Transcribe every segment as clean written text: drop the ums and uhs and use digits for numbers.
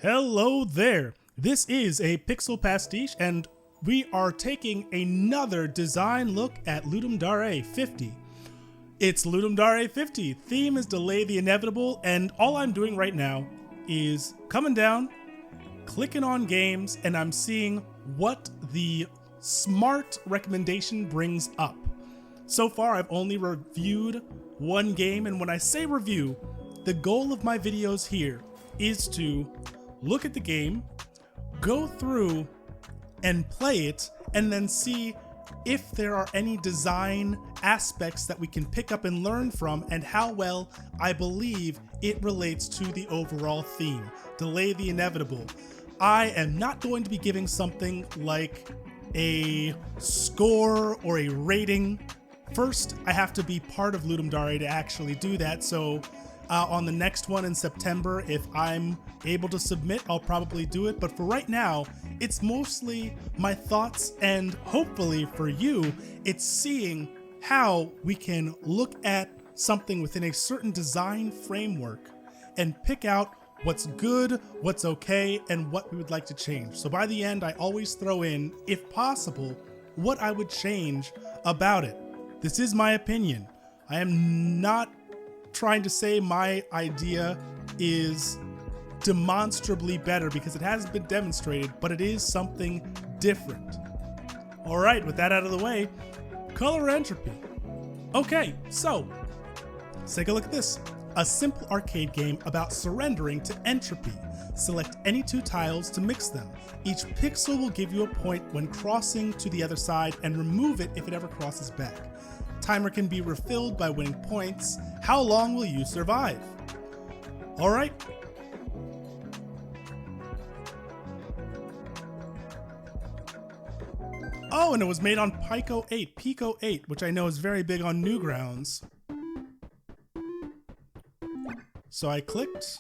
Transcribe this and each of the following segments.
Hello there! This is a pixel pastiche and we are taking another design look at Ludum Dare 50. It's Ludum Dare 50. Theme is Delay the Inevitable, and all I'm doing right now is coming down, clicking on games, and I'm seeing what the smart recommendation brings up. So far, I've only reviewed one game, and when I say review, the goal of my videos here is to look at the game, go through and play it, and then see if there are any design aspects that we can pick up and learn from, and how well I believe it relates to the overall theme. Delay the Inevitable. I am not going to be giving something like a score or a rating. First, I have to be part of Ludum Dare to actually do that, so on the next one in September, if I'm able to submit, I'll probably do it. But for right now, it's mostly my thoughts, and hopefully for you, it's seeing how we can look at something within a certain design framework and pick out what's good, what's okay, and what we would like to change. So by the end, I always throw in, if possible, what I would change about it. This is my opinion. I am not trying to say my idea is demonstrably better, because it hasn't been demonstrated, but it is something different. All right, with that out of the way, Color Entropy. Okay, so let's take a look at this. A simple arcade game about surrendering to entropy. Select any two tiles to mix them. Each pixel will give you a point when crossing to the other side, and remove it if it ever crosses back. Timer can be refilled by winning points. How long will you survive? All right. Oh, and it was made on Pico 8, which I know is very big on Newgrounds. So I clicked.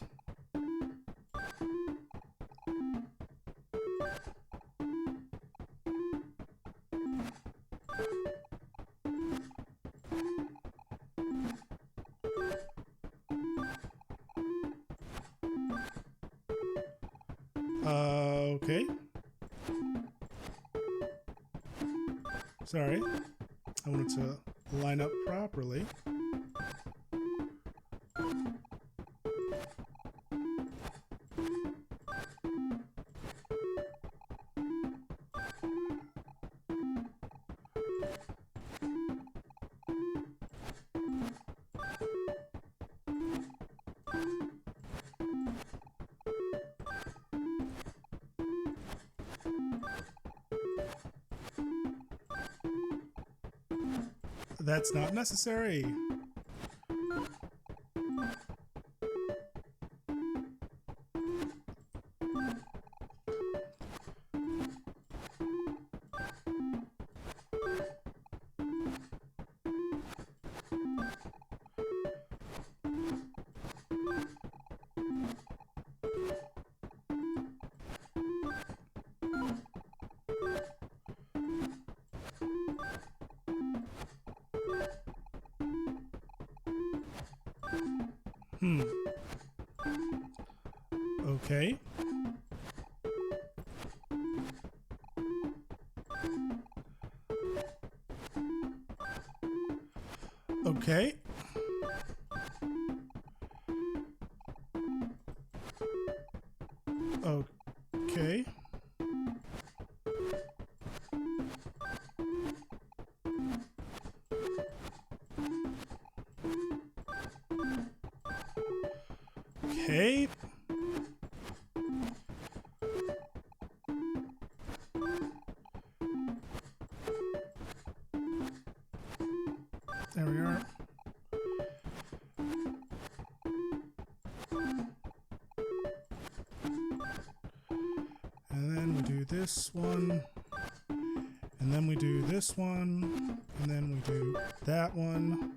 Okay. Sorry. I wanted to line up properly. That's not necessary. Okay. Okay. Okay. Okay. There we are. And then we do this one. And then we do this one. And then we do that one.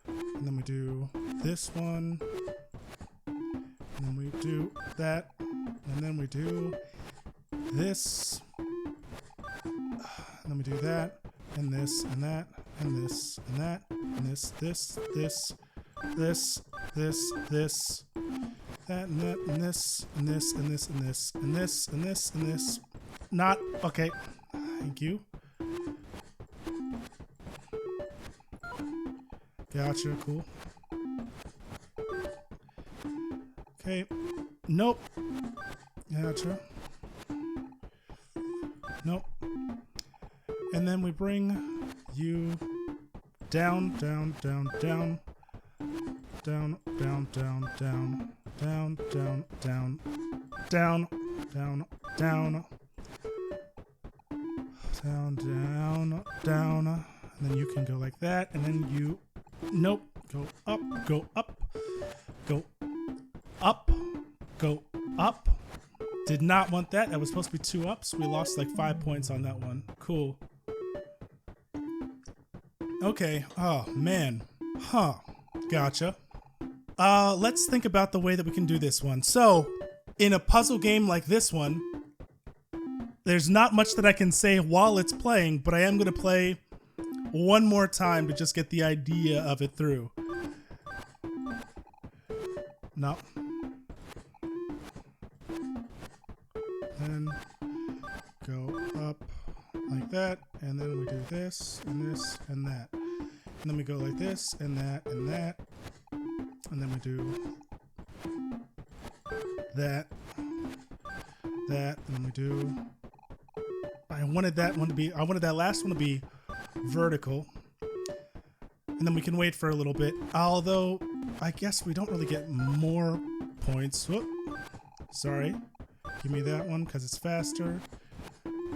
And then we do this one. And then we do that. And then we do this. And then we do that. And this and that. And this and that. And this, that and that and this and this and this and this and this and this and this. Not okay. Thank you. Gotcha. Cool. Okay. Nope. Gotcha. Nope. And then we bring you down, down, down, down, down, down, down, down, down, down, down, down, down, down, down, down, down, and then you can go like that, and then you, nope, go up, go up, go up, go up. Did not want that. That was supposed to be 2 ups. We lost like 5 points on that one. Cool. Okay. Oh, man. Huh. Gotcha. Let's think about the way that we can do this one. So, in a puzzle game like this one, there's not much that I can say while it's playing, but I am going to play one more time to just get the idea of it through. No. Then go up like that, and then we do this and this and that. And then we go like this and that and that. And then we do that, that, and then we do, I wanted that last one to be vertical. And then we can wait for a little bit. Although, I guess we don't really get more points. Whoop. Sorry. Give me that one because it's faster.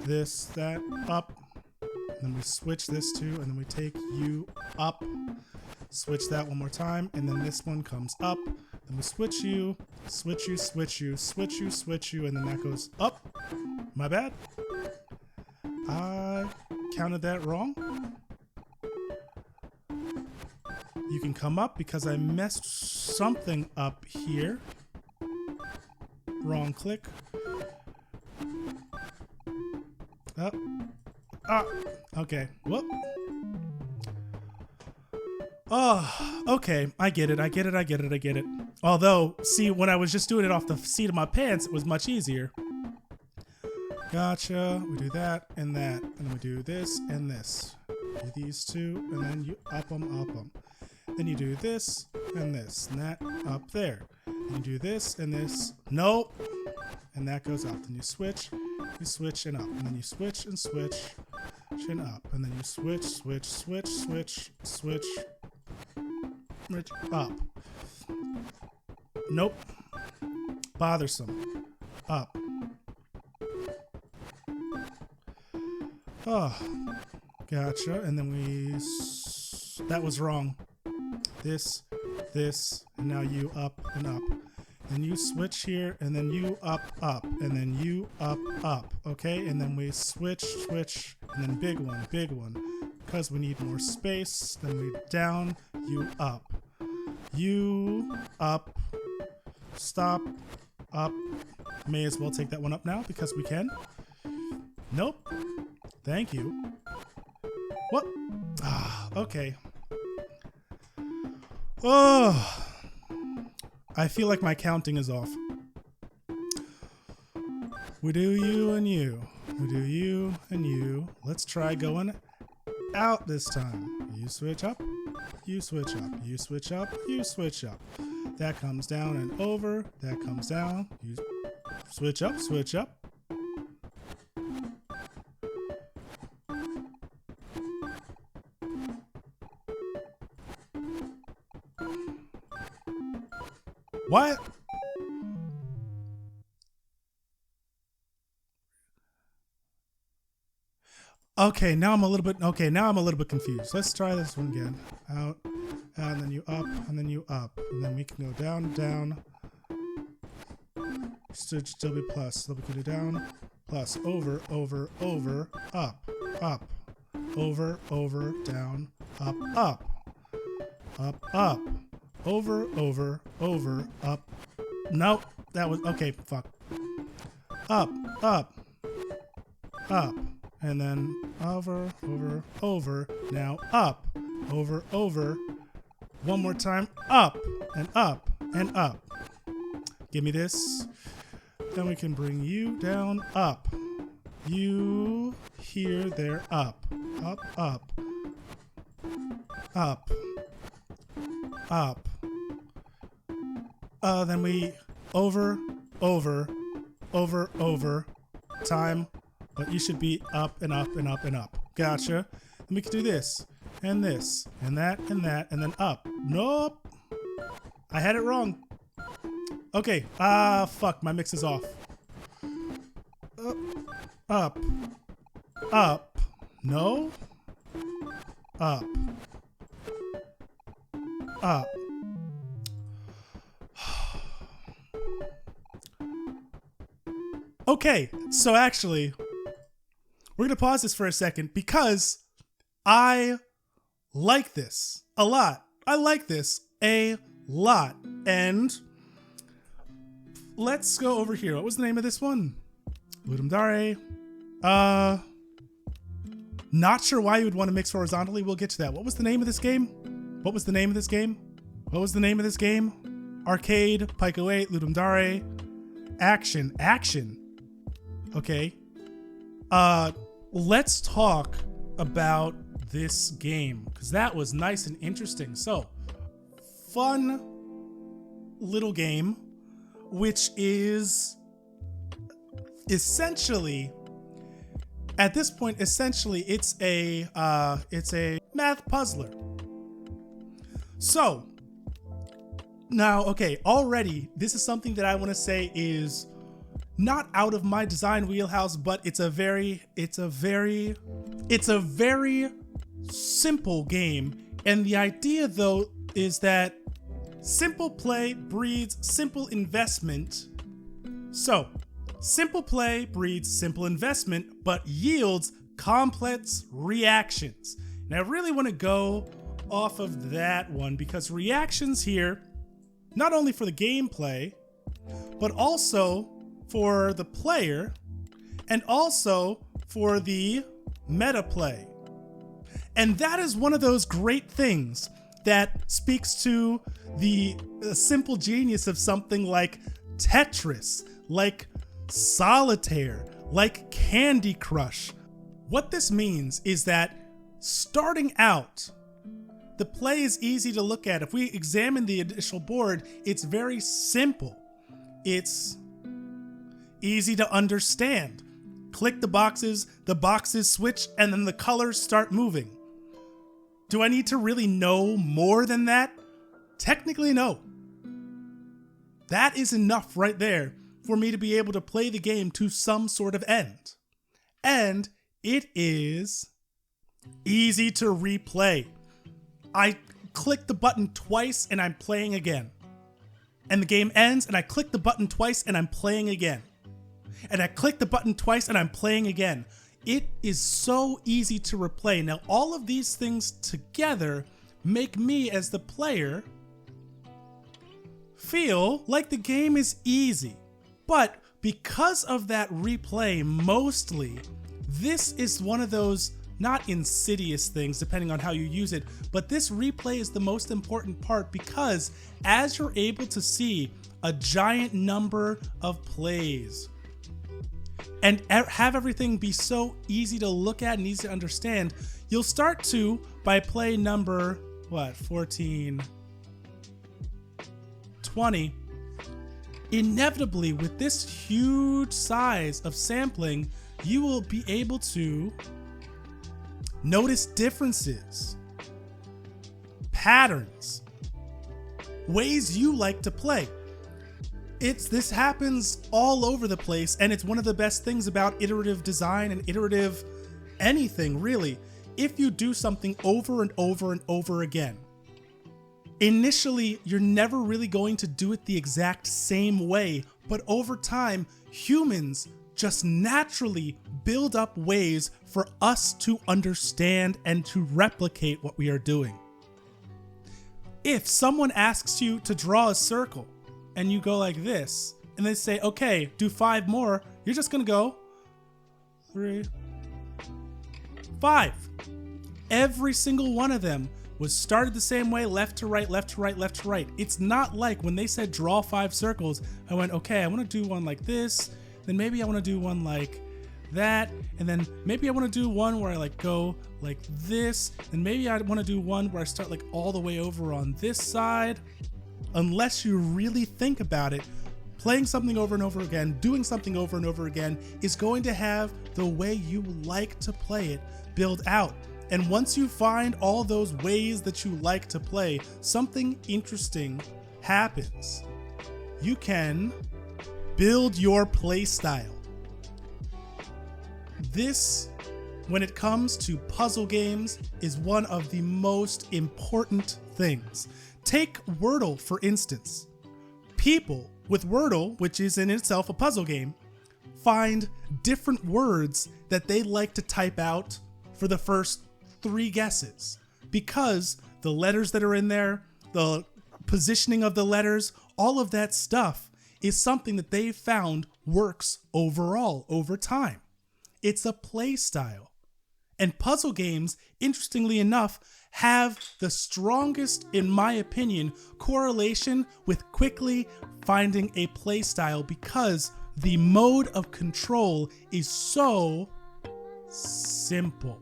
This, that, up. And then we switch this to, and then we take you up. Switch that one more time, and then this one comes up. Then we switch you, switch you, switch you, switch you, switch you, and then that goes up. My bad. I counted that wrong. You can come up because I messed something up here. Wrong click. Up. Ah. Okay. Whoop. Oh, okay. I get it. I get it. I get it. I get it. Although, see, when I was just doing it off the seat of my pants, it was much easier. Gotcha. We do that and that. And then we do this and this. Do these two, and then you up them, up them. Then you do this and this, and that up there. And you do this and this. Nope. And that goes up. Then you switch and up. And then you switch and switch and up. And then you switch, switch, switch, switch, switch. Up. Nope. Bothersome. Up. Oh. Gotcha. And then we... that was wrong. This, and now you up and up. And you switch here, and then you up, and then you up. Okay? And then we switch, and then big one. Because we need more space. Then we down, you up. You up. Stop. Up. May as well take that one up now because we can. Nope. Thank you. What? Ah, okay. Oh. I feel like my counting is off. We do you and you. We do you and you. Let's try going out this time. You switch up. You switch up. You switch up. You switch up. That comes down and over. That comes down. You switch up. Switch up. What? Okay, now I'm a little bit confused. Let's try this one again. Out, and then you up, and then you up. And then we can go down, down. Should still be plus. So we can do down, plus, over, over, over, up, up. Over, over, down, up, up. Up, up. Over, over, over, up. Nope, that was, okay, fuck. Up, up, up. And then over, over, over. Now up, over, over. One more time, up, and up, and up. Give me this. Then we can bring you down, up. You, here, there, up. Up, up. Up. Up. Then we over, time. But you should be up and up and up and up. Gotcha. Then we can do this, and this, and that, and that, and then up. Nope. I had it wrong. Okay. Fuck. My mix is off. Up. Up. No. Up. Up. Okay, so actually, we're going to pause this for a second because I like this a lot. I like this a lot. And let's go over here. What was the name of this one? Ludum Dare. Not sure why you would want to mix horizontally. We'll get to that. What was the name of this game? What was the name of this game? What was the name of this game? Arcade, Pico 8, Ludum Dare. Action. Okay. Let's talk about this game because that was nice and interesting. So, fun little game, which is essentially, at this point, it's a math puzzler. So, now, okay, already, this is something that I want to say is not out of my design wheelhouse, but it's a very simple game. And the idea, though, is that simple play breeds simple investment. So, simple play breeds simple investment, but yields complex reactions. And I really want to go off of that one because reactions here, not only for the gameplay, but also for the player and also for the meta play. And that is one of those great things that speaks to the simple genius of something like Tetris, like Solitaire, like Candy Crush. What this means is that starting out, the play is easy to look at. If we examine the initial board, it's very simple. It's easy to understand. Click the boxes switch, and then the colors start moving. Do I need to really know more than that? Technically, no. That is enough right there for me to be able to play the game to some sort of end. And it is easy to replay. I click the button twice and I'm playing again. And the game ends and I click the button twice and I'm playing again. And I click the button twice and I'm playing again. It is so easy to replay. Now, all of these things together make me as the player feel like the game is easy. But because of that replay, mostly, this is one of those not insidious things, depending on how you use it, but this replay is the most important part because as you're able to see a giant number of plays and have everything be so easy to look at and easy to understand, you'll start to, by play number, 14, 20, inevitably with this huge size of sampling, you will be able to notice differences, patterns, ways you like to play. This happens all over the place, and it's one of the best things about iterative design and iterative anything, really. If you do something over and over and over again, initially, you're never really going to do it the exact same way, but over time, humans just naturally build up ways for us to understand and to replicate what we are doing. If someone asks you to draw a circle and you go like this, and they say, okay, do 5 more, you're just gonna go 3, 5. Every single one of them was started the same way, left to right, left to right, left to right. It's not like when they said draw 5 circles, I went, okay, I want to do one like this, then maybe I want to do one like that, and then maybe I want to do one where I like go like this, and maybe I want to do one where I start like all the way over on this side. Unless you really think about it, playing something over and over again, doing something over and over again is going to have the way you like to play it build out. And once you find all those ways that you like to play, something interesting happens. You can build your play style. This, when it comes to puzzle games, is one of the most important things. Take Wordle, for instance. People with Wordle, which is in itself a puzzle game, find different words that they like to type out for the first 3 guesses, because the letters that are in there, the positioning of the letters, all of that stuff is something that they've found works overall over time. It's a play style. And puzzle games, interestingly enough, have the strongest, in my opinion, correlation with quickly finding a play style, because the mode of control is so simple.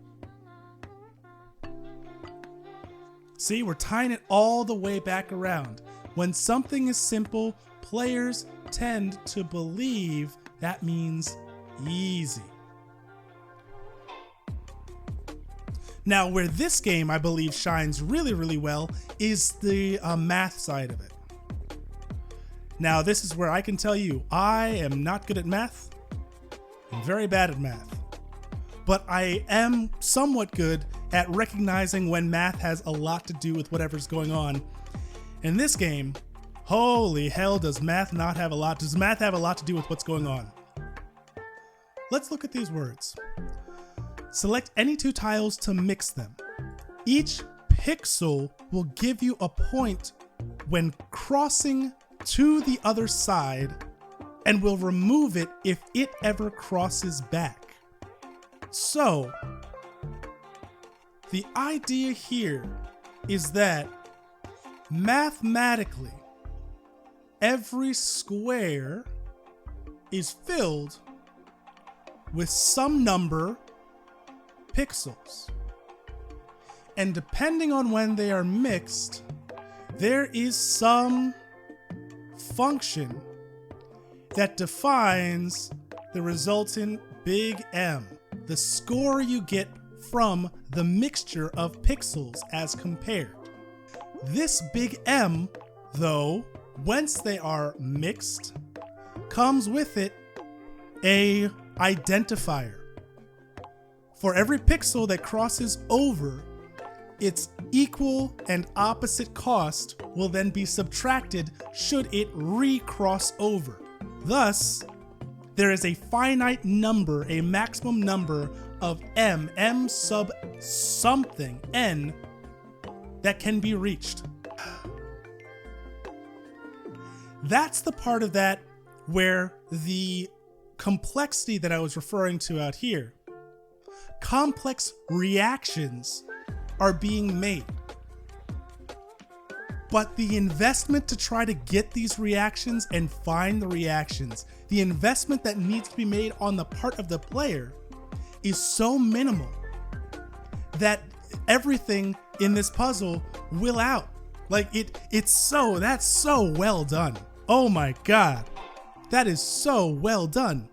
See, we're tying it all the way back around. When something is simple, players tend to believe that means easy. Now, where this game, I believe, shines really, really well is the math side of it. Now, this is where I can tell you, I am not good at math. I'm very bad at math. But I am somewhat good at recognizing when math has a lot to do with whatever's going on. In this game, holy hell, does math have a lot to do with what's going on? Let's look at these words. Select any 2 tiles to mix them. Each pixel will give you a point when crossing to the other side, and will remove it if it ever crosses back. So, the idea here is that mathematically, every square is filled with some number pixels. And depending on when they are mixed, there is some function that defines the resultant big M, the score you get from the mixture of pixels as compared. This big M, though, once they are mixed, comes with it a identifier. For every pixel that crosses over, its equal and opposite cost will then be subtracted should it recross over. Thus, there is a finite number, a maximum number of M sub something, N, that can be reached. That's the part of that where the complexity that I was referring to out here, complex reactions are being made. But the investment to try to get these reactions and find the reactions, the investment that needs to be made on the part of the player is so minimal that everything in this puzzle will out. Like that's so well done. Oh my God, that is so well done.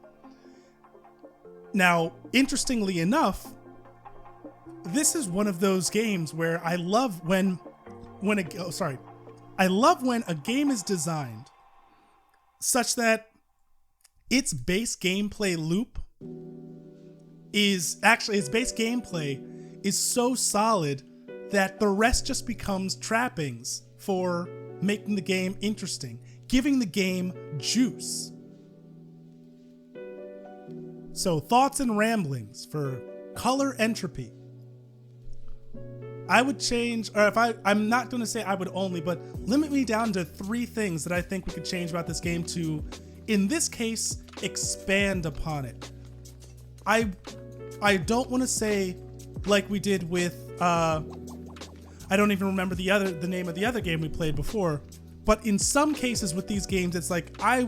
Now, interestingly enough, this is one of those games where I love when a game is designed such that its base gameplay is so solid that the rest just becomes trappings for making the game interesting, giving the game juice. So, thoughts and ramblings for Color Entropy. I would change, or I'm not going to say I would only, but limit me down to 3 things that I think we could change about this game to, in this case, expand upon it. I don't want to say like we did with, I I don't even remember the name of the other game we played before. But in some cases with these games, it's like I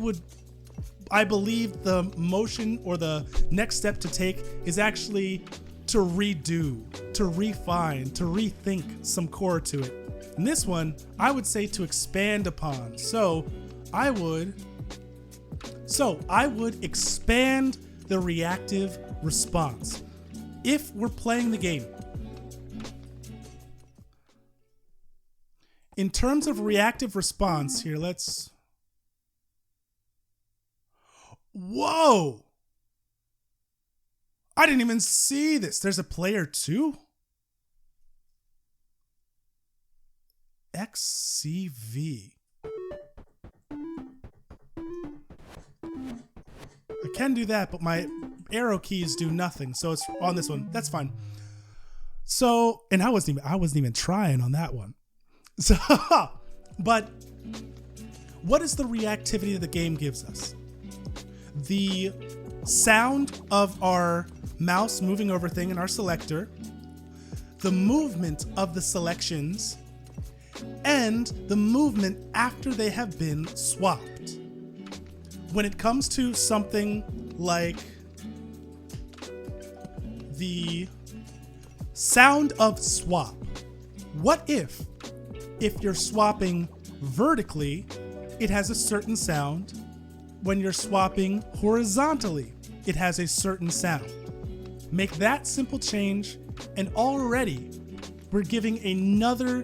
believe the motion or the next step to take is actually to redo, to refine, to rethink some core to it. In this one, I would say to expand upon. So I would expand the reactive response. If we're playing the game, in terms of reactive response here, whoa! I didn't even see this. There's a player 2? XCV. I can do that, but my arrow keys do nothing, so it's on this one. That's fine. So, and I wasn't even trying on that one. So, but what is the reactivity that the game gives us? The sound of our mouse moving over thing in our selector, the movement of the selections, and the movement after they have been swapped. When it comes to something like the sound of swap, what if you're swapping vertically, it has a certain sound. When you're swapping horizontally, it has a certain sound. Make that simple change, and already we're giving another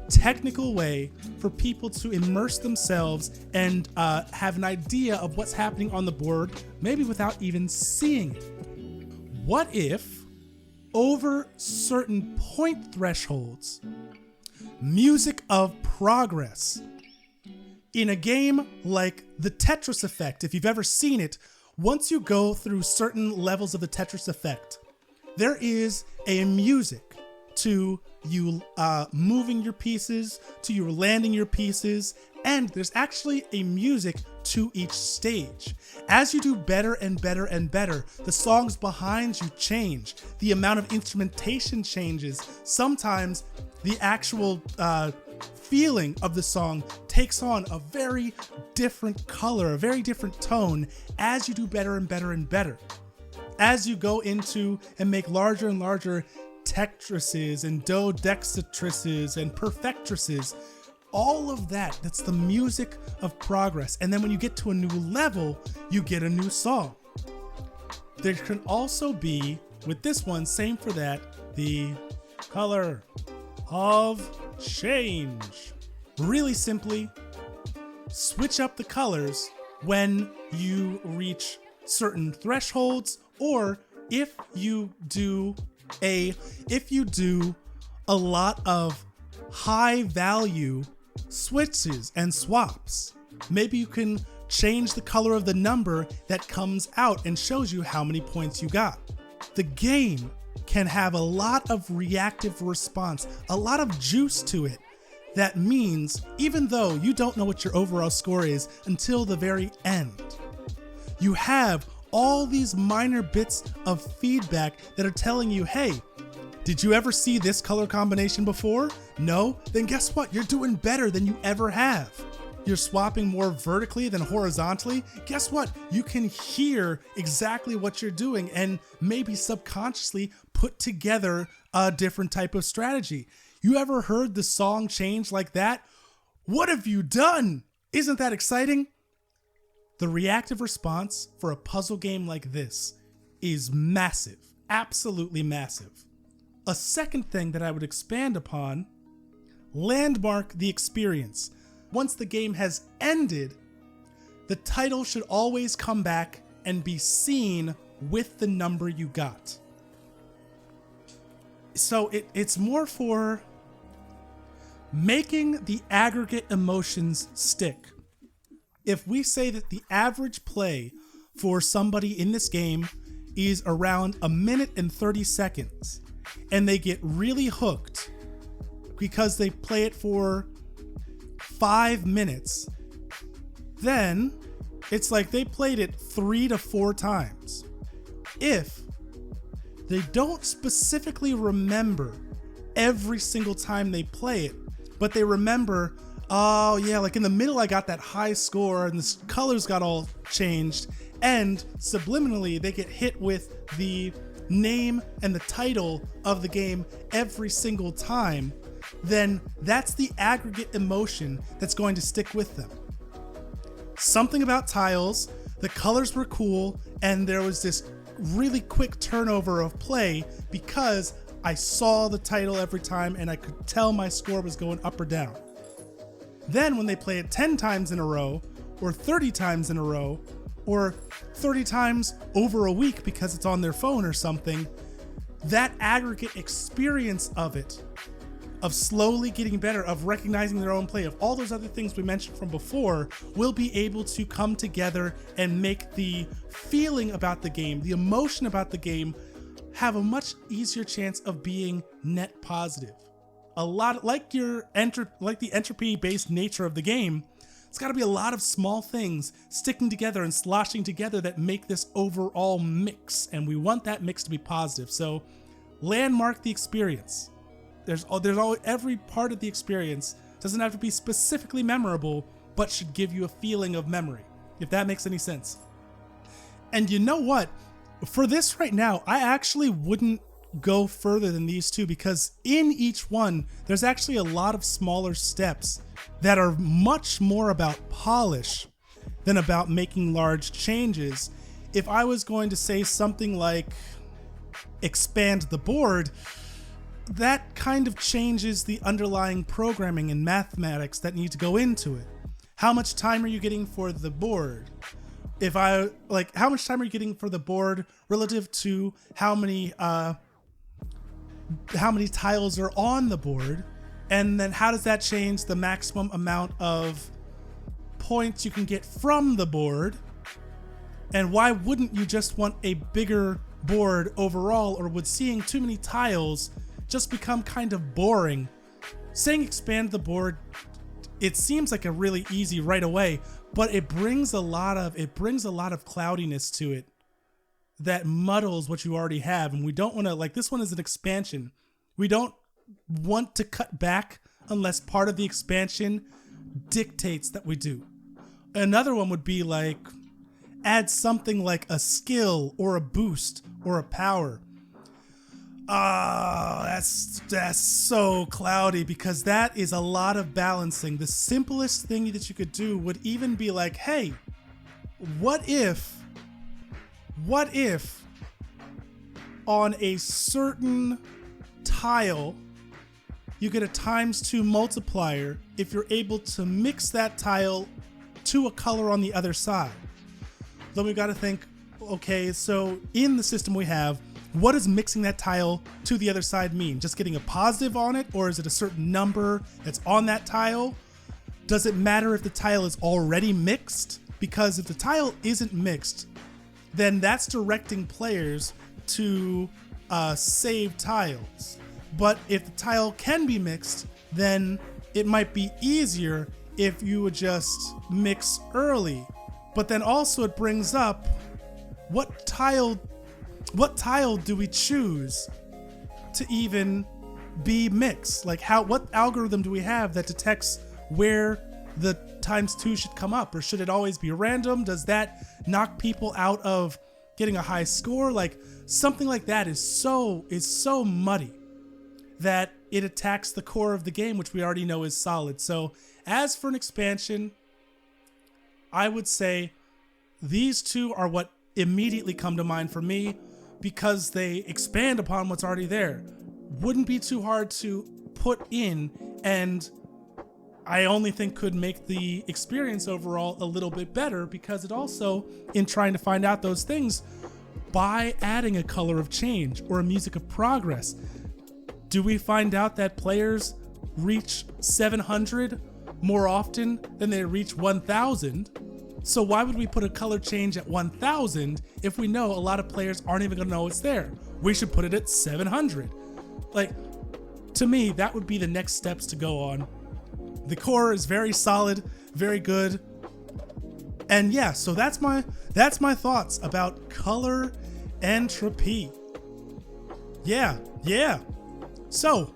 technical way for people to immerse themselves and have an idea of what's happening on the board, maybe without even seeing it. What if, over certain point thresholds, music of progress, in a game like the Tetris effect, if you've ever seen it, once you go through certain levels of the Tetris effect, there is a music to you moving your pieces, to you landing your pieces, and there's actually a music to each stage. As you do better and better and better, the songs behind you change. The amount of instrumentation changes. Sometimes the actual feeling of the song takes on a very different color, a very different tone as you do better and better and better. As you go into and make larger and larger tetrises and dodecatresses and perfectresses, all of that's the music of progress. And then when you get to a new level, you get a new song. There can also be, with this one, same for that, the color of change. Really simply, switch up the colors when you reach certain thresholds, or if you do a lot of high value switches and swaps. Maybe you can change the color of the number that comes out and shows you how many points you got. The game can have a lot of reactive response, a lot of juice to it. That means even though you don't know what your overall score is until the very end, you have all these minor bits of feedback that are telling you, hey, did you ever see this color combination before? No? Then guess what? You're doing better than you ever have. You're swapping more vertically than horizontally. Guess what? You can hear exactly what you're doing and maybe subconsciously put together a different type of strategy. You ever heard the song change like that? What have you done? Isn't that exciting? The reactive response for a puzzle game like this is massive, absolutely massive. A second thing that I would expand upon, landmark the experience. Once the game has ended, the title should always come back and be seen with the number you got. So it's more for making the aggregate emotions stick. If we say that the average play for somebody in this game is around 1 minute and 30 seconds, and they get really hooked because they play it for 5 minutes, then it's like they played it 3 to 4 times. If they don't specifically remember every single time they play it, but they remember, oh yeah, like in the middle I got that high score and the colors got all changed, and subliminally they get hit with the name and the title of the game every single time, then that's the aggregate emotion that's going to stick with them. Something about tiles, the colors were cool, and there was this really quick turnover of play because I saw the title every time and I could tell my score was going up or down. Then when they play it 10 times in a row, or 30 times in a row, or 30 times over a week because it's on their phone or something, that aggregate experience of it, of slowly getting better, of recognizing their own play, of all those other things we mentioned from before, will be able to come together and make the feeling about the game, the emotion about the game, have a much easier chance of being net positive. A lot like the entropy-based nature of the game, it's got to be a lot of small things sticking together and sloshing together that make this overall mix, and we want that mix to be positive. So landmark the experience. There's always, every part of the experience doesn't have to be specifically memorable, but should give you a feeling of memory, if that makes any sense. And you know what? For this right now, I actually wouldn't go further than these two, because in each one, there's actually a lot of smaller steps that are much more about polish than about making large changes. If I was going to say something like expand the board, that kind of changes the underlying programming and mathematics that need to go into it. How much time are you getting for the board? How much time are you getting for the board relative to how many tiles are on the board? And then how does that change the maximum amount of points you can get from the board? And why wouldn't you just want a bigger board overall, or would seeing too many tiles just become kind of boring? Saying expand the board, it seems like a really easy right away, but it brings a lot of cloudiness to it that muddles what you already have. And we don't want to, like, this one is an expansion. We don't want to cut back unless part of the expansion dictates that we do. Another one would be like add something like a skill or a boost or a power. That's so cloudy, because that is a lot of balancing. The simplest thing that you could do would even be like, hey, what if on a certain tile you get a ×2 multiplier if you're able to mix that tile to a color on the other side? Then we've got to think, okay, so in the system we have, what does mixing that tile to the other side mean? Just getting a positive on it, or is it a certain number that's on that tile? Does it matter if the tile is already mixed? Because if the tile isn't mixed, then that's directing players to save tiles. But if the tile can be mixed, then it might be easier if you would just mix early. But then also it brings up, what tile do we choose to even be mixed? Like what algorithm do we have that detects where the ×2 should come up? Or should it always be random? Does that knock people out of getting a high score? Like something like that is so muddy that it attacks the core of the game, which we already know is solid. So as for an expansion, I would say these two are what immediately come to mind for me, because they expand upon what's already there. Wouldn't be too hard to put in, and I only think could make the experience overall a little bit better, because it also, in trying to find out those things, by adding a color of change or a music of progress, do we find out that players reach 700 more often than they reach 1000? So why would we put a color change at 1000 if we know a lot of players aren't even gonna know it's there? We should put it at 700. Like, to me, that would be the next steps to go on. The core is very solid, very good. And yeah, so that's my thoughts about Color Entropy. Yeah. So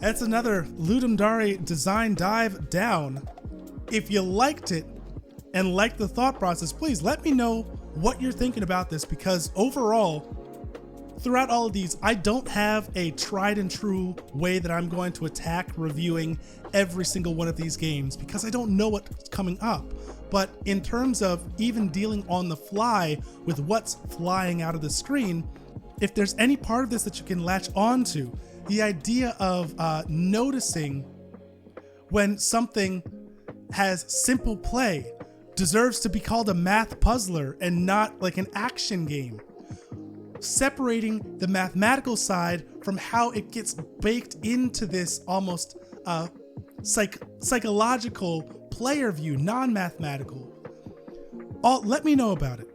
that's another Ludum Dare design dive down. If you liked it and liked the thought process, please let me know what you're thinking about this, because overall, throughout all of these, I don't have a tried and true way that I'm going to attack reviewing every single one of these games, because I don't know what's coming up. But in terms of even dealing on the fly with what's flying out of the screen, if there's any part of this that you can latch onto, the idea of noticing when something has simple play, deserves to be called a math puzzler and not like an action game. Separating the mathematical side from how it gets baked into this almost psychological player view, non-mathematical. Let me know about it.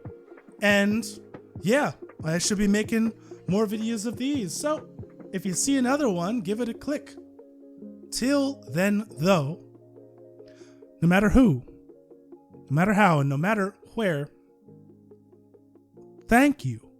And yeah, I should be making more videos of these. So if you see another one, give it a click. Till then, though, no matter who, no matter how, and no matter where, thank you